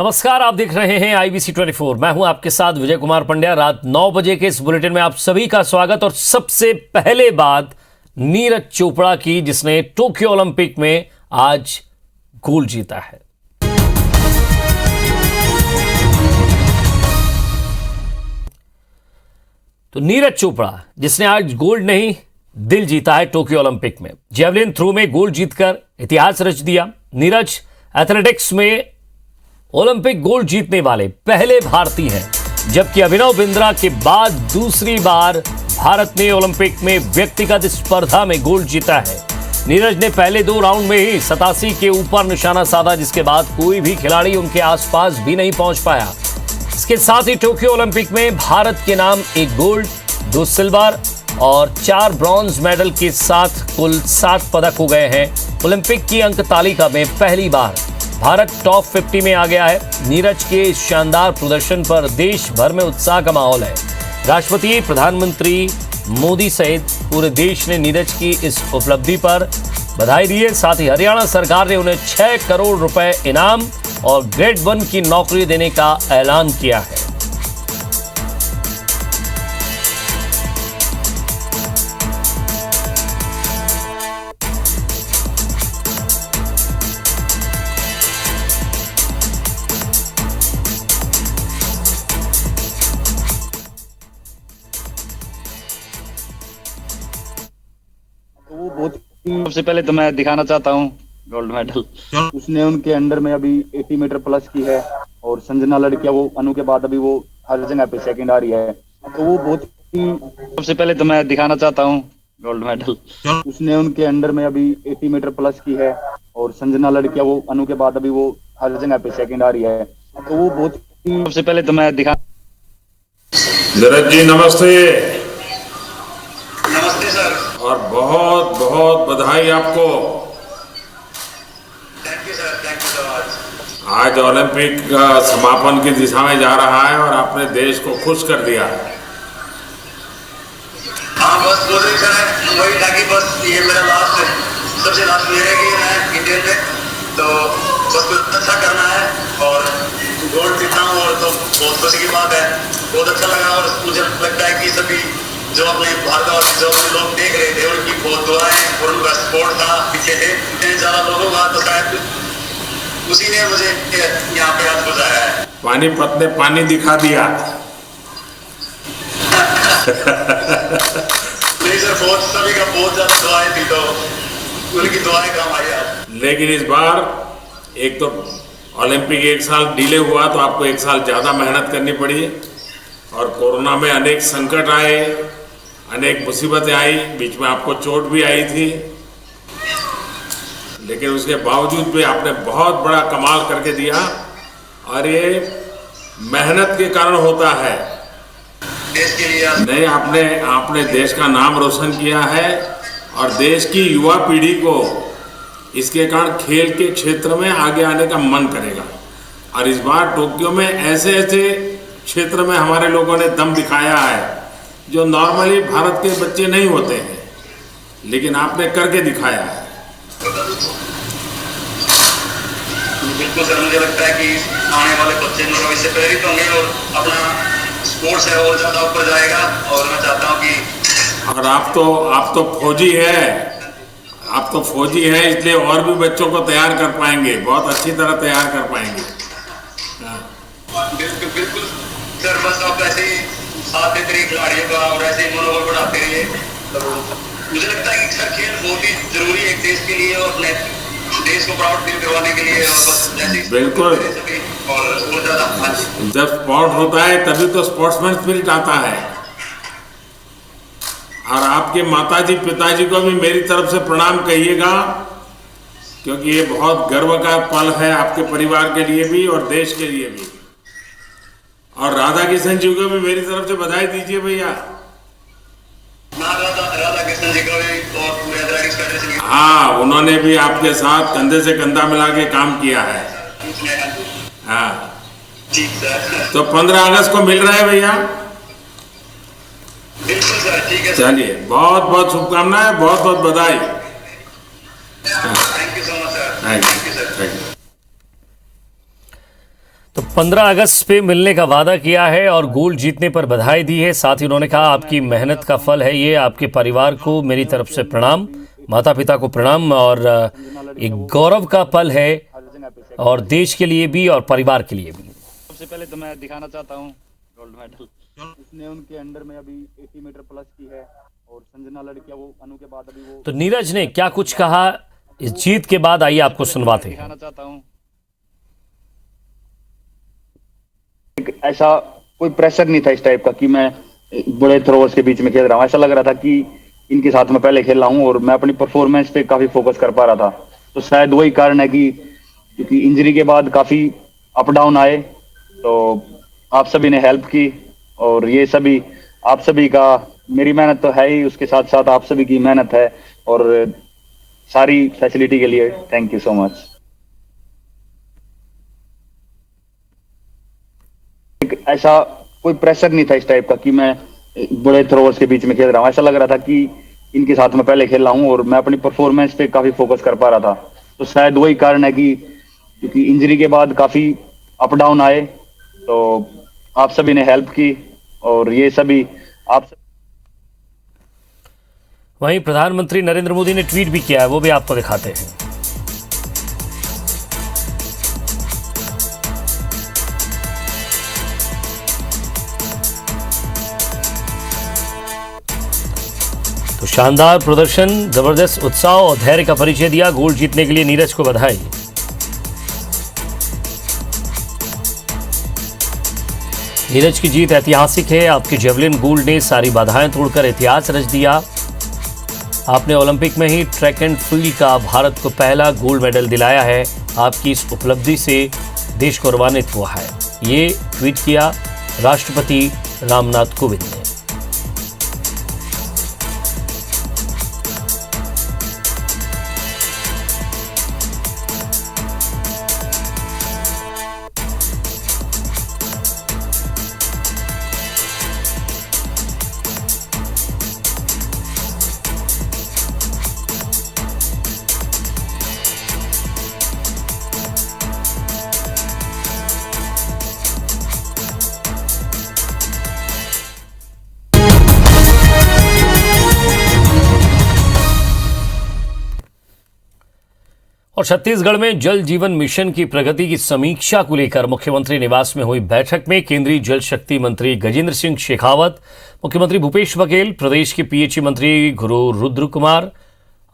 नमस्कार, आप देख रहे हैं IBC 24। मैं हूं आपके साथ विजय कुमार पंड्या। रात 9 बजे के इस बुलेटिन में आप सभी का स्वागत। और सबसे पहले बात नीरज चोपड़ा की, जिसने टोक्यो ओलंपिक में आज गोल्ड जीता है। तो नीरज चोपड़ा जिसने आज गोल्ड नहीं दिल जीता है टोक्यो ओलंपिक में। जेवलिन थ्रो में गोल्ड जीतकर इतिहास रच दिया। नीरज एथलेटिक्स में ओलंपिक गोल्ड जीतने वाले पहले भारतीय हैं, जबकि अभिनव बिंद्रा के बाद दूसरी बार भारत ने ओलंपिक में व्यक्तिगत स्पर्धा में गोल्ड जीता है। नीरज ने पहले 2 राउंड में ही 87 के ऊपर निशाना साधा, जिसके बाद कोई भी खिलाड़ी उनके आसपास भी नहीं पहुंच पाया। इसके साथ ही टोक्यो ओलंपिक में भारत के नाम 1 गोल्ड, 2 सिल्वर और 4 ब्रॉन्ज मेडल के साथ कुल 7 पदक हो गए हैं। ओलंपिक की अंक तालिका में पहली बार भारत टॉप 50 में आ गया है। नीरज के इस शानदार प्रदर्शन पर देश भर में उत्साह का माहौल है। राष्ट्रपति, प्रधानमंत्री मोदी सहित पूरे देश ने नीरज की इस उपलब्धि पर बधाई दी है। साथ ही हरियाणा सरकार ने उन्हें 6 करोड़ रुपए इनाम और ग्रेड 1 की नौकरी देने का ऐलान किया है। सबसे पहले तो मैं दिखाना चाहता हूँ गोल्ड मेडल। उसने उनके अंडर में अभी 80 मीटर प्लस की है और संजना लड़कियां वो अनु के बाद अभी वो हर जगह पे सेकंड आ रही है। तो वो बहुत ही सबसे पहले तो मैं दिखाना चाहता हूँ गोल्ड मेडल। उसने उनके अंडर में अभी 80 मीटर प्लस की है और संजना लड़कियां वो अनु के बाद अभी वो हर जगह पे सेकंड आ रही है। तो वो बहुत ही सबसे पहले तो मैं दिखा। नीरज जी नमस्ते। नमस्ते सर। और बहुत बहुत बधाई आपको। Thank you sir, thank you so much. आज ओलंपिक का समापन की दिशा में जा रहा है और आपने देश को खुश कर दिया। हाँ बस बोले सर, वही था कि बस ये मेरा सबसे लास्ट ईयर है कि मैं इंडियन में, तो बस कुछ अच्छा करना है और गोल्ड जीतना हूँ और तो बहुत खुशी की बात है। बहुत अच्छा लगा और मुझे लगता है कि सभी जो अपने भारतवासी जो लोग देख रहे थे उनकी बहुत दुआएं और उनका सपोर्ट था पीछे से इतने ज्यादा लोगों का, तो शायद उसी ने मुझे यहाँ पे आज बुलाया है। पानीपत ने पानी दिखा दिया। नहीं सर, बहुत सभी का बहुत ज्यादा दुआएं थी, तो उनकी दुआएं काम आई आज। लेकिन इस बार एक तो ओलंपिक 1 साल डिले हुआ तो आपको 1 साल ज़्यादा मेहनत करनी पड़ी और कोरोना में अनेक संकट आए, अनेक मुसीबतें आई, बीच में आपको चोट भी आई थी, लेकिन उसके बावजूद भी आपने बहुत बड़ा कमाल करके दिया और ये मेहनत के कारण होता है। देश के लिए नहीं, आपने देश का नाम रोशन किया है और देश की युवा पीढ़ी को इसके कारण खेल के क्षेत्र में आगे आने का मन करेगा। और इस बार टोक्यो में ऐसे ऐसे क्षेत्र में हमारे लोगों ने दम दिखाया है जो नॉर्मली भारत के बच्चे नहीं होते हैं, लेकिन आपने करके दिखाया है। बिल्कुल सर, मुझे लगता है कि आने वाले बच्चे लोग इससे प्रेरित होंगे और अपना स्पोर्ट्स है और ज्यादा ऊपर जाएगा। और मैं चाहता हूँ कि और आप तो फौजी है, इसलिए और भी बच्चों को तैयार कर पाएंगे, बहुत अच्छी तरह तैयार कर पाएंगे। बिल्कुल बिल्कुल सर, बस आप ऐसे ही साथ देते रहिए खिलाड़ियों का और ऐसे ही मनोबल बढ़ाते रहिए। तो मुझे लगता है कि सर खेल बहुत ही जरूरी है एक देश के लिए और अपने देश को प्राउड फील करवाने के लिए। और बस जैसे बिल्कुल। और ज्यादा जब स्पोर्ट होता है तभी तो स्पोर्ट्समैन स्पिरिट आता है। और आपके माताजी पिताजी को भी मेरी तरफ से प्रणाम कहिएगा, क्योंकि ये बहुत गर्व का पल है आपके परिवार के लिए भी और देश के लिए भी। और राधा किशन जी को भी मेरी तरफ से बधाई दीजिए भैया। राधा कृष्ण जी को भी और पूरे एथलेटिक्स फेडरेशन। हाँ, उन्होंने भी आपके साथ कंधे से कंधा मिला के काम किया है। हाँ ठीक सर। तो 15 अगस्त को मिल रहा है भैया। बिल्कुल सर, ठीक है। चलिए, बहुत बहुत शुभकामनाएं, बहुत बहुत बधाई। Thank you so much sir. Thank you sir. Thank you. तो 15 अगस्त पे मिलने का वादा किया है और गोल्ड जीतने पर बधाई दी है। साथ ही उन्होंने कहा आपकी मेहनत का फल है ये, आपके परिवार को मेरी तरफ से प्रणाम, माता पिता को प्रणाम और एक गौरव का पल है और देश के लिए भी और परिवार के लिए भी। सबसे पहले तो मैं दिखाना चाहता हूँ गोल्ड मेडल उसने उनके अंडर में अभी 80 मीटर प्लस की है और संजना लड़कियां वो अनु के बाद अभी वो तो नीरज ने क्या कुछ कहा इस जीत के बाद, आइए आपको सुनवाते हैं। दिखाना चाहता हूँ ऐसा कोई प्रेशर नहीं था इस टाइप का कि मैं बड़े थ्रोवर्स के बीच में खेल रहा हूँ। ऐसा लग रहा था कि इनके साथ में पहले खेल रहा हूँ और मैं अपनी परफॉर्मेंस पे काफी फोकस कर पा रहा था। तो शायद वही कारण है कि क्योंकि इंजरी के बाद काफी अप डाउन आए, तो आप सभी ने हेल्प की और ये सभी आप सभी का, मेरी मेहनत तो है ही, उसके साथ साथ आप सभी की मेहनत है और सारी फैसिलिटी के लिए थैंक यू सो मच। ऐसा कोई प्रेशर नहीं था इस टाइप का कि मैं बड़े थ्रोवर्स के बीच में खेल रहा हूँ। ऐसा लग रहा था कि इनके साथ में पहले खेल रहा हूँ और मैं अपनी परफॉर्मेंस पे काफी फोकस कर पा रहा था। तो शायद वही कारण है कि क्योंकि इंजरी के बाद काफी अप डाउन आए, तो आप सभी ने हेल्प की और ये सभी आप वहीं प्रधानमंत्री नरेंद्र मोदी ने ट्वीट भी किया है, वो भी आपको दिखाते हैं। तो शानदार प्रदर्शन, जबरदस्त उत्साह और धैर्य का परिचय दिया। गोल्ड जीतने के लिए नीरज को बधाई। नीरज की जीत ऐतिहासिक है। आपके जेवलिन गोल्ड ने सारी बाधाएं तोड़कर इतिहास रच दिया। आपने ओलंपिक में ही ट्रैक एंड फील्ड का भारत को पहला गोल्ड मेडल दिलाया है। आपकी इस उपलब्धि से देश गौरवान्वित हुआ है। ये ट्वीट किया राष्ट्रपति रामनाथ कोविंद ने। और छत्तीसगढ़ में जल जीवन मिशन की प्रगति की समीक्षा को लेकर मुख्यमंत्री निवास में हुई बैठक में केंद्रीय जल शक्ति मंत्री गजेंद्र सिंह शेखावत, मुख्यमंत्री भूपेश बघेल, प्रदेश के पीएचई मंत्री गुरु रुद्र कुमार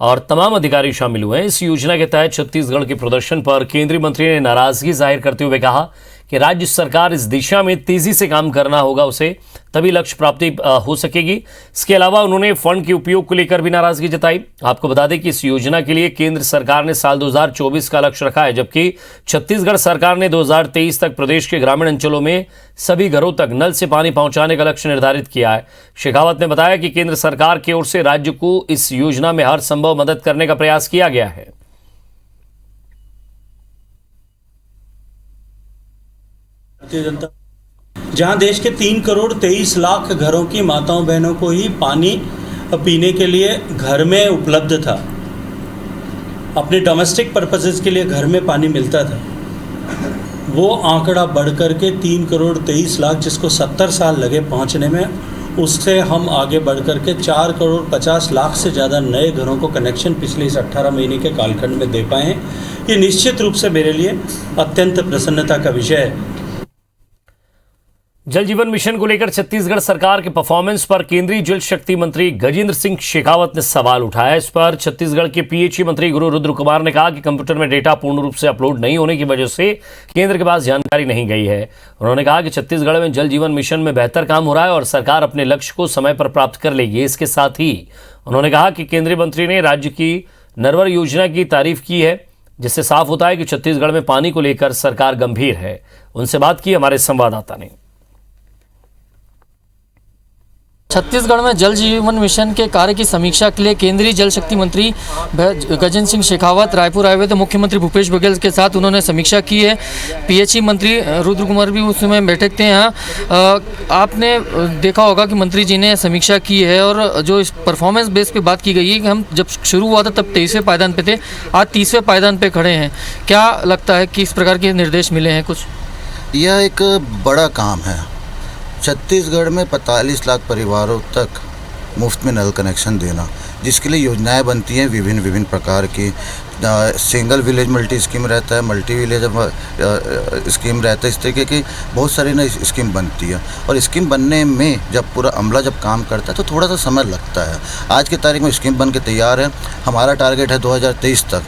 और तमाम अधिकारी शामिल हुए। इस योजना के तहत छत्तीसगढ़ के प्रदर्शन पर केंद्रीय मंत्री ने नाराजगी जाहिर करते हुए कहा कि राज्य सरकार इस दिशा में तेजी से काम करना होगा, उसे तभी लक्ष्य प्राप्ति हो सकेगी। इसके अलावा उन्होंने फंड के उपयोग को लेकर भी नाराजगी जताई। आपको बता दें कि इस योजना के लिए केंद्र सरकार ने साल 2024 का लक्ष्य रखा है, जबकि छत्तीसगढ़ सरकार ने 2023 तक प्रदेश के ग्रामीण अंचलों में सभी घरों तक नल से पानी पहुंचाने का लक्ष्य निर्धारित किया है। शेखावत ने बताया कि केंद्र सरकार की ओर से राज्य को इस योजना में हर संभव मदद करने का प्रयास किया गया है। भारतीय जनता जहां देश के 3 करोड़ 23 लाख घरों की माताओं बहनों को ही पानी पीने के लिए घर में उपलब्ध था, अपने डोमेस्टिक पर्पसेस के लिए घर में पानी मिलता था, वो आंकड़ा बढ़कर के 3 करोड़ 23 लाख, जिसको 70 साल लगे पहुंचने में, उससे हम आगे बढ़कर के 4 करोड़ 50 लाख से ज़्यादा नए घरों को कनेक्शन पिछले इस 18 महीने के कालखंड में दे पाए हैं। ये निश्चित रूप से मेरे लिए अत्यंत प्रसन्नता का विषय है। जल जीवन मिशन को लेकर छत्तीसगढ़ सरकार के परफॉर्मेंस पर केंद्रीय जल शक्ति मंत्री गजेंद्र सिंह शेखावत ने सवाल उठाया। इस पर छत्तीसगढ़ के पीएचई मंत्री गुरु रुद्र कुमार ने कहा कि कंप्यूटर में डेटा पूर्ण रूप से अपलोड नहीं होने की वजह से केंद्र के पास जानकारी नहीं गई है। उन्होंने कहा कि छत्तीसगढ़ में जल जीवन मिशन में बेहतर काम हो रहा है और सरकार अपने लक्ष्य को समय पर प्राप्त कर लेगी। इसके साथ ही उन्होंने कहा कि केंद्रीय मंत्री ने राज्य की नरवर योजना की तारीफ की है, जिससे साफ होता है कि छत्तीसगढ़ में पानी को लेकर सरकार गंभीर है। उनसे बात की हमारे संवाददाता ने। छत्तीसगढ़ में जल जीवन मिशन के कार्य की समीक्षा के लिए केंद्रीय जल शक्ति मंत्री गजेंद्र सिंह शेखावत रायपुर आए हुए थे। मुख्यमंत्री भूपेश बघेल के साथ उन्होंने समीक्षा की है। पीएचई मंत्री रुद्र कुमार भी उस समय बैठक थे यहाँ। आपने देखा होगा कि मंत्री जी ने समीक्षा की है और जो इस परफॉर्मेंस बेस पे बात की गई है कि हम जब शुरू हुआ था तब 23वें पायदान पे थे, आज 30वें पायदान पे खड़े हैं। क्या लगता है कि इस प्रकार के निर्देश मिले हैं कुछ? यह एक बड़ा काम है। छत्तीसगढ़ में 45 लाख परिवारों तक मुफ्त में नल कनेक्शन देना, जिसके लिए योजनाएं बनती हैं विभिन्न प्रकार की। सिंगल विलेज मल्टी स्कीम रहता है, मल्टी विलेज स्कीम रहता है, इस तरीके की बहुत सारी नई स्कीम बनती है। और स्कीम बनने में जब पूरा अमला जब काम करता है तो थोड़ा सा समय लगता है। आज की तारीख में स्कीम बन के तैयार है। हमारा टारगेट है 2023 तक,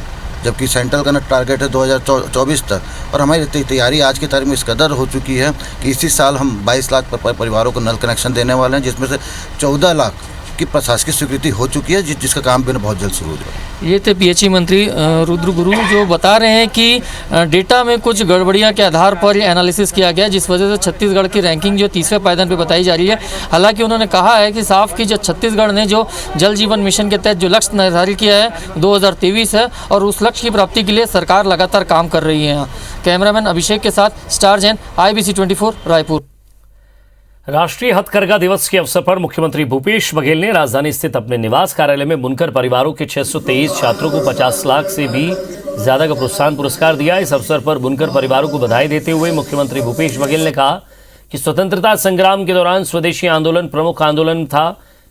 जबकि सेंट्रल का टारगेट है 2024 तक। और हमारी तैयारी आज की तारीख में इस कदर हो चुकी है कि इसी साल हम 22 लाख परिवारों को नल कनेक्शन देने वाले हैं, जिसमें से 14 लाख की प्रशासकीय स्वीकृति हो चुकी है, जिसका काम भी बहुत जल्द शुरू हो जाएगा। ये थे पीएचई मंत्री रुद्र गुरु, जो बता रहे हैं कि डेटा में कुछ गड़बड़ियां के आधार पर ये एनालिसिस किया गया, जिस वजह से छत्तीसगढ़ की रैंकिंग जो 30वें पायदान पे बताई जा रही है। हालांकि उन्होंने कहा है कि साफ कि जो छत्तीसगढ़ ने जो जल जीवन मिशन के तहत जो लक्ष्य निर्धारित किया है 2023 है, और उस लक्ष्य की प्राप्ति के लिए सरकार लगातार काम कर रही है। कैमरामैन अभिषेक के साथ स्टार जैन, IBC 24 रायपुर। राष्ट्रीय हथकरघा दिवस के अवसर पर मुख्यमंत्री भूपेश बघेल ने राजधानी स्थित अपने निवास कार्यालय में बुनकर परिवारों के 623 छात्रों को 50 लाख से भी ज्यादा का प्रोत्साहन पुरस्कार दिया। इस अवसर पर बुनकर परिवारों को बधाई देते हुए मुख्यमंत्री भूपेश बघेल ने कहा कि स्वतंत्रता संग्राम के दौरान स्वदेशी आंदोलन प्रमुख आंदोलन था।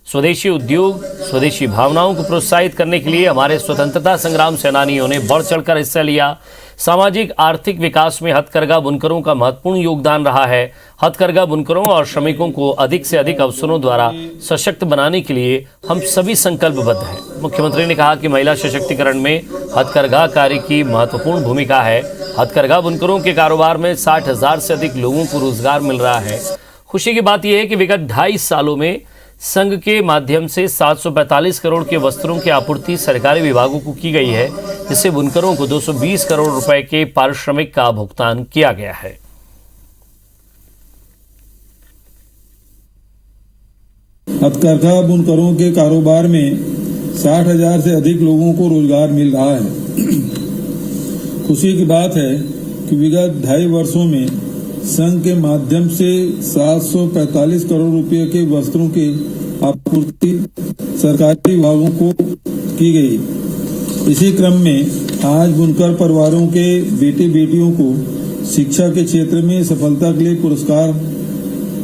स्वदेशी उद्योग, स्वदेशी भावनाओं को प्रोत्साहित करने के लिए हमारे स्वतंत्रता संग्राम सेनानियों ने बढ़ चढ़कर हिस्सा लिया। सामाजिक आर्थिक विकास में हथकरघा बुनकरों का महत्वपूर्ण योगदान रहा है। हथकरघा बुनकरों और श्रमिकों को अधिक से अधिक अवसरों द्वारा सशक्त बनाने के लिए हम सभी संकल्पबद्ध हैं। मुख्यमंत्री ने कहा कि महिला सशक्तिकरण में हथकरघा कार्य की महत्वपूर्ण भूमिका है। हथकरघा बुनकरों के कारोबार में 60,000 से अधिक लोगों को रोजगार मिल रहा है। खुशी की बात यह है कि विगत 2.5 सालों में संघ के माध्यम से 745 करोड़ के वस्त्रों की आपूर्ति सरकारी विभागों को की गई है, जिससे बुनकरों को 220 करोड़ रुपए के पारिश्रमिक का भुगतान किया गया है। हथकरघा बुनकरों के कारोबार में 60,000 से अधिक लोगों को रोजगार मिल रहा है। खुशी की बात है कि विगत 2.5 वर्षों में संघ के माध्यम से 745 करोड़ रुपए के वस्त्रों की आपूर्ति सरकारी विभागों को की गई। इसी क्रम में आज बुनकर परिवारों के बेटे बेटियों को शिक्षा के क्षेत्र में सफलता के लिए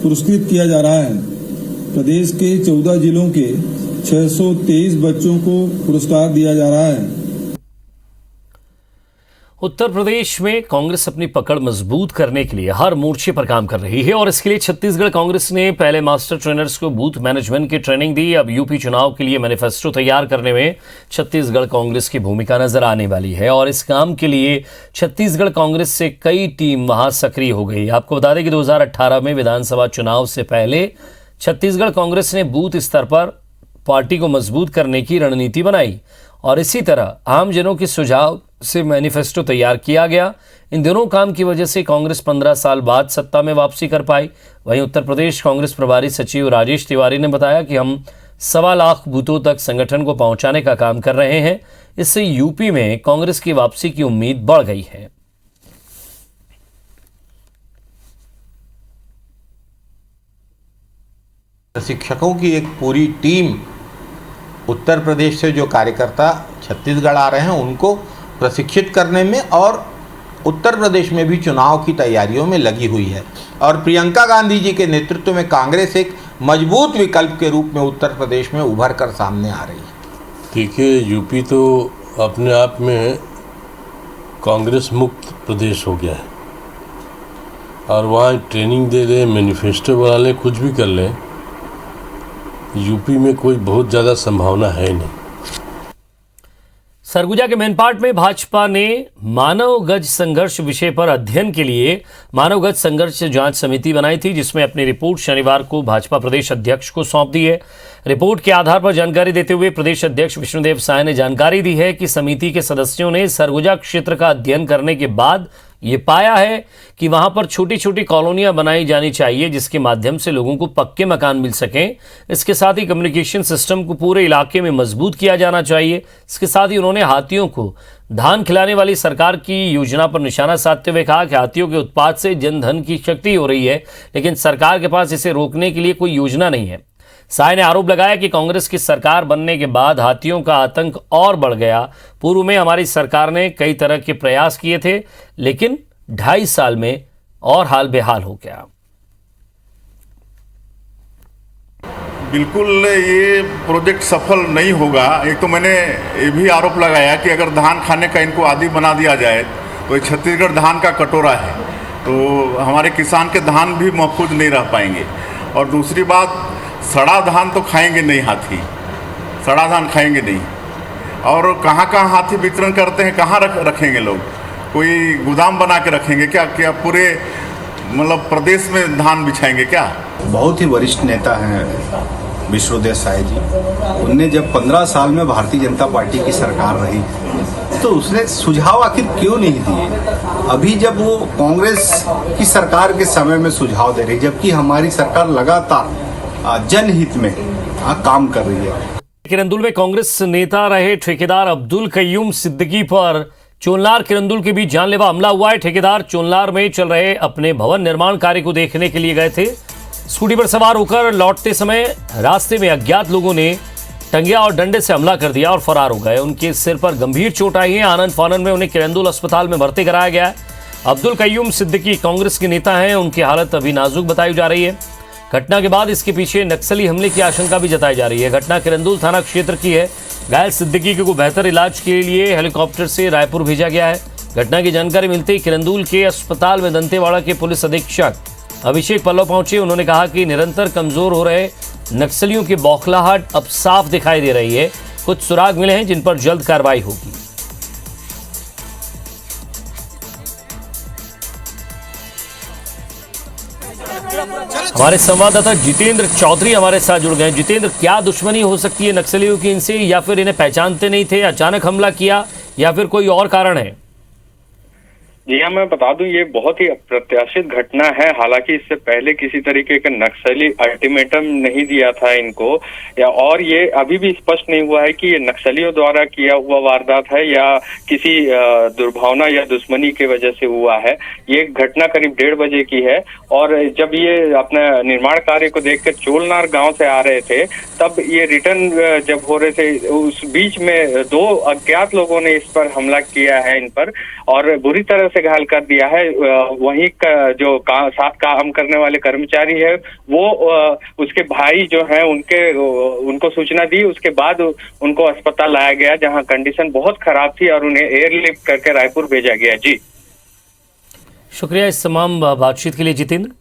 पुरस्कृत किया जा रहा है। प्रदेश के 14 जिलों के 623 बच्चों को पुरस्कार दिया जा रहा है। उत्तर प्रदेश में कांग्रेस अपनी पकड़ मजबूत करने के लिए हर मोर्चे पर काम कर रही है और इसके लिए छत्तीसगढ़ कांग्रेस ने पहले मास्टर ट्रेनर्स को बूथ मैनेजमेंट की ट्रेनिंग दी। अब यूपी चुनाव के लिए मैनिफेस्टो तैयार करने में छत्तीसगढ़ कांग्रेस की भूमिका नजर आने वाली है और इस काम के लिए छत्तीसगढ़ कांग्रेस से कई टीम वहां सक्रिय हो गई। आपको बता दें कि 2018 में विधानसभा चुनाव से पहले छत्तीसगढ़ कांग्रेस ने बूथ स्तर पर पार्टी को मजबूत करने की रणनीति बनाई और इसी तरह आमजनों के सुझाव से मैनिफेस्टो तैयार किया गया। इन दोनों काम की वजह से कांग्रेस 15 साल बाद सत्ता में वापसी कर पाई। वहीं उत्तर प्रदेश कांग्रेस प्रभारी सचिव राजेश तिवारी ने बताया कि हम 1.25 लाख बूथों तक संगठन को पहुंचाने का काम कर रहे हैं। इससे यूपी में कांग्रेस की वापसी की उम्मीद बढ़ गई है। प्रशिक्षकों की एक पूरी टीम उत्तर प्रदेश से जो कार्यकर्ता छत्तीसगढ़ आ रहे हैं उनको प्रशिक्षित करने में और उत्तर प्रदेश में भी चुनाव की तैयारियों में लगी हुई है और प्रियंका गांधी जी के नेतृत्व में कांग्रेस एक मजबूत विकल्प के रूप में उत्तर प्रदेश में उभर कर सामने आ रही है। देखिए, यूपी तो अपने आप में कांग्रेस मुक्त प्रदेश हो गया है और वहाँ ट्रेनिंग दे लें, मैनिफेस्टो बना लें, कुछ भी कर लें, यूपी में कोई बहुत ज़्यादा संभावना है नहीं। सरगुजा के मैनपाट में भाजपा ने मानव गज संघर्ष विषय पर अध्ययन के लिए मानव गज संघर्ष जांच समिति बनाई थी, जिसमें अपनी रिपोर्ट शनिवार को भाजपा प्रदेश अध्यक्ष को सौंप दी है। रिपोर्ट के आधार पर जानकारी देते हुए प्रदेश अध्यक्ष विष्णुदेव साय ने जानकारी दी है कि समिति के सदस्यों ने सरगुजा क्षेत्र का अध्ययन करने के बाद ये पाया है कि वहां पर छोटी छोटी कॉलोनियां बनाई जानी चाहिए, जिसके माध्यम से लोगों को पक्के मकान मिल सकें। इसके साथ ही कम्युनिकेशन सिस्टम को पूरे इलाके में मजबूत किया जाना चाहिए। इसके साथ ही उन्होंने हाथियों को धान खिलाने वाली सरकार की योजना पर निशाना साधते हुए कहा कि हाथियों के उत्पात से जनधन की क्षति हो रही है, लेकिन सरकार के पास इसे रोकने के लिए कोई योजना नहीं है। साय ने आरोप लगाया कि कांग्रेस की सरकार बनने के बाद हाथियों का आतंक और बढ़ गया। पूर्व में हमारी सरकार ने कई तरह के प्रयास किए थे, लेकिन 2.5 साल में और हाल बेहाल हो गया। बिल्कुल ये प्रोजेक्ट सफल नहीं होगा। एक तो मैंने ये भी आरोप लगाया कि अगर धान खाने का इनको आदी बना दिया जाए तो ये छत्तीसगढ़ धान का कटोरा है, तो हमारे किसान के धान भी महफूज नहीं रह पाएंगे। और दूसरी बात, सड़ा धान तो खाएंगे नहीं हाथी, सड़ा धान खाएंगे नहीं। और कहाँ कहाँ हाथी वितरण करते हैं, कहाँ रखेंगे लोग? कोई गोदाम बना के रखेंगे क्या? क्या पूरे मतलब प्रदेश में धान बिछाएंगे क्या? बहुत ही वरिष्ठ नेता हैं विश्वदेव साय जी। उनने जब 15 साल में भारतीय जनता पार्टी की सरकार रही तो उसने सुझाव आखिर क्यों नहीं दिए? अभी जब वो कांग्रेस की सरकार के समय में सुझाव दे रही, जबकि हमारी सरकार लगातार जनहित में काम कर रही है। किरंदुल में कांग्रेस नेता रहे ठेकेदार अब्दुल कय्यूम सिद्दीकी पर चोलनार किरंदुल के बीच जानलेवा हमला हुआ है। ठेकेदार चोलनार में चल रहे अपने भवन निर्माण कार्य को देखने के लिए गए थे। स्कूटी पर सवार होकर लौटते समय रास्ते में अज्ञात लोगों ने टंगिया और डंडे से हमला कर दिया और फरार हो गए। उनके सिर पर गंभीर चोट आई है। आनंद फानन में उन्हें किरंदुल अस्पताल में भर्ती कराया गया है। अब्दुल कय्यूम सिद्दीकी कांग्रेस के नेता हैं। उनकी हालत अभी नाजुक बताई जा रही है। घटना के बाद इसके पीछे नक्सली हमले की आशंका भी जताई जा रही है। घटना किरंदुल थाना क्षेत्र की है। घायल सिद्दीकी को बेहतर इलाज के लिए हेलीकॉप्टर से रायपुर भेजा गया है। घटना की जानकारी मिलते ही किरंदुल के अस्पताल में दंतेवाड़ा के पुलिस अधीक्षक अभिषेक पल्लव पहुंचे। उन्होंने कहा कि निरंतर कमजोर हो रहे नक्सलियों की बौखलाहट अब साफ दिखाई दे रही है। कुछ सुराग मिले हैं जिन पर जल्द कार्रवाई होगी। हमारे संवाददाता जितेंद्र चौधरी हमारे साथ जुड़ गए। जितेंद्र, क्या दुश्मनी हो सकती है नक्सलियों की इनसे, या फिर इन्हें पहचानते नहीं थे, अचानक हमला किया, या फिर कोई और कारण है? जी हाँ, मैं बता दूं ये बहुत ही अप्रत्याशित घटना है। हालांकि इससे पहले किसी तरीके का नक्सली अल्टीमेटम नहीं दिया था इनको, और ये अभी भी स्पष्ट नहीं हुआ है कि ये नक्सलियों द्वारा किया हुआ वारदात है या किसी दुर्भावना या दुश्मनी की वजह से हुआ है। ये घटना करीब 1:30 बजे की है और जब ये अपना निर्माण कार्य को देखकर चोलनार गांव से आ रहे थे तब ये रिटर्न जब हो रहे थे, उस बीच में 2 अज्ञात लोगों ने इस पर हमला किया है इन पर और बुरी तरह से घायल कर दिया है। वहीं का जो साथ काम करने वाले कर्मचारी है वो उसके भाई जो है उनको सूचना दी। उसके बाद उनको अस्पताल लाया गया जहां कंडीशन बहुत खराब थी और उन्हें एयरलिफ्ट करके रायपुर भेजा गया। जी शुक्रिया इस तमाम बातचीत के लिए जितेंद्र।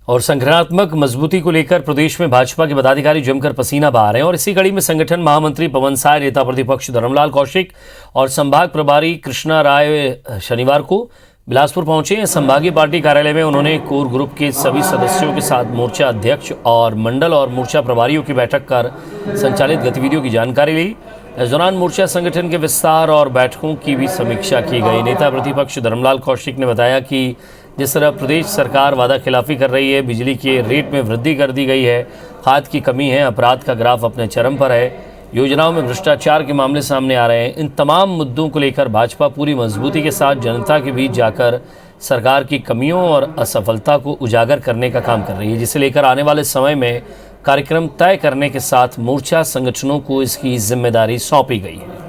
और संगठनात्मक मजबूती को लेकर प्रदेश में भाजपा के पदाधिकारी जमकर पसीना बहा रहे हैं और इसी कड़ी में संगठन महामंत्री पवन साय, नेता प्रतिपक्ष धर्मलाल कौशिक और संभाग प्रभारी कृष्णा राय शनिवार को बिलासपुर पहुंचे। संभागीय पार्टी कार्यालय में उन्होंने कोर ग्रुप के सभी सदस्यों के साथ मोर्चा अध्यक्ष और मंडल और मोर्चा प्रभारियों की बैठक कर संचालित गतिविधियों की जानकारी ली। इस दौरान मोर्चा संगठन के विस्तार और बैठकों की भी समीक्षा की गई। नेता प्रतिपक्ष धर्मलाल कौशिक ने बताया कि जिस तरह प्रदेश सरकार वादा खिलाफी कर रही है, बिजली के रेट में वृद्धि कर दी गई है, खाद की कमी है, अपराध का ग्राफ अपने चरम पर है, योजनाओं में भ्रष्टाचार के मामले सामने आ रहे हैं, इन तमाम मुद्दों को लेकर भाजपा पूरी मजबूती के साथ जनता के बीच जाकर सरकार की कमियों और असफलता को उजागर करने का काम कर रही है, जिसे लेकर आने वाले समय में कार्यक्रम तय करने के साथ मोर्चा संगठनों को इसकी जिम्मेदारी सौंपी गई है।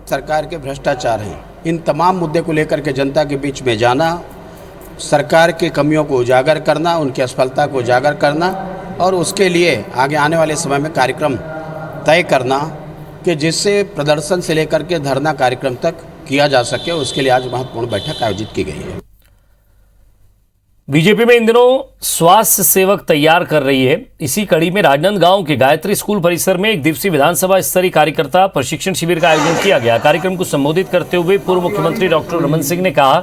सरकार के भ्रष्टाचार हैं, इन तमाम मुद्दे को लेकर के जनता के बीच में जाना, सरकार की कमियों को उजागर करना, उनकी असफलता को उजागर करना और उसके लिए आगे आने वाले समय में कार्यक्रम तय करना कि जिससे प्रदर्शन से लेकर के धरना कार्यक्रम तक किया जा सके, उसके लिए आज महत्वपूर्ण बैठक आयोजित की गई है। बीजेपी में इन दिनों स्वास्थ्य सेवक तैयार कर रही है। इसी कड़ी में राजनांदगांव के गायत्री स्कूल परिसर में 1 दिवसीय विधानसभा स्तरीय कार्यकर्ता प्रशिक्षण शिविर का आयोजन किया गया। कार्यक्रम को संबोधित करते हुए पूर्व मुख्यमंत्री डॉक्टर रमन सिंह ने कहा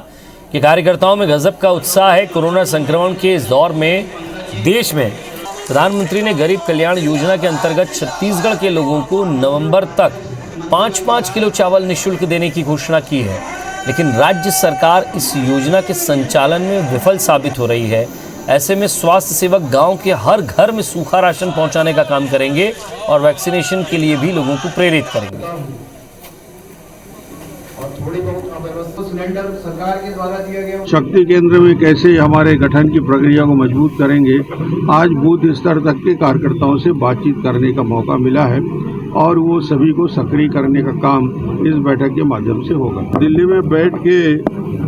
कि कार्यकर्ताओं में गजब का उत्साह है। कोरोना संक्रमण के इस दौर में देश में प्रधानमंत्री ने गरीब कल्याण योजना के अंतर्गत छत्तीसगढ़ के लोगों को नवंबर तक 5-5 किलो चावल निःशुल्क देने की घोषणा की है, लेकिन राज्य सरकार इस योजना के संचालन में विफल साबित हो रही है। ऐसे में स्वास्थ्य सेवक गांव के हर घर में सूखा राशन पहुंचाने का काम करेंगे और वैक्सीनेशन के लिए भी लोगों को प्रेरित करेंगे। और थोड़ी बहुत अव्यवस्था सिलेंडर सरकार के द्वारा दिया गया। शक्ति केंद्र में कैसे हमारे गठन की प्रक्रिया को मजबूत करेंगे, आज बूथ स्तर तक के कार्यकर्ताओं से बातचीत करने का मौका मिला है और वो सभी को सक्रिय करने का काम इस बैठक के माध्यम से होगा। दिल्ली में बैठ के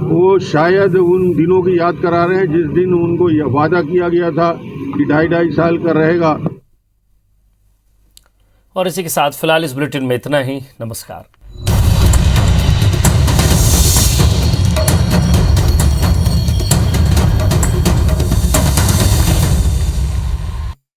वो शायद उन दिनों की याद करा रहे हैं जिस दिन उनको यह वादा किया गया था कि 2.5 साल का रहेगा। और इसी के साथ फिलहाल इस बुलेटिन में इतना ही। नमस्कार।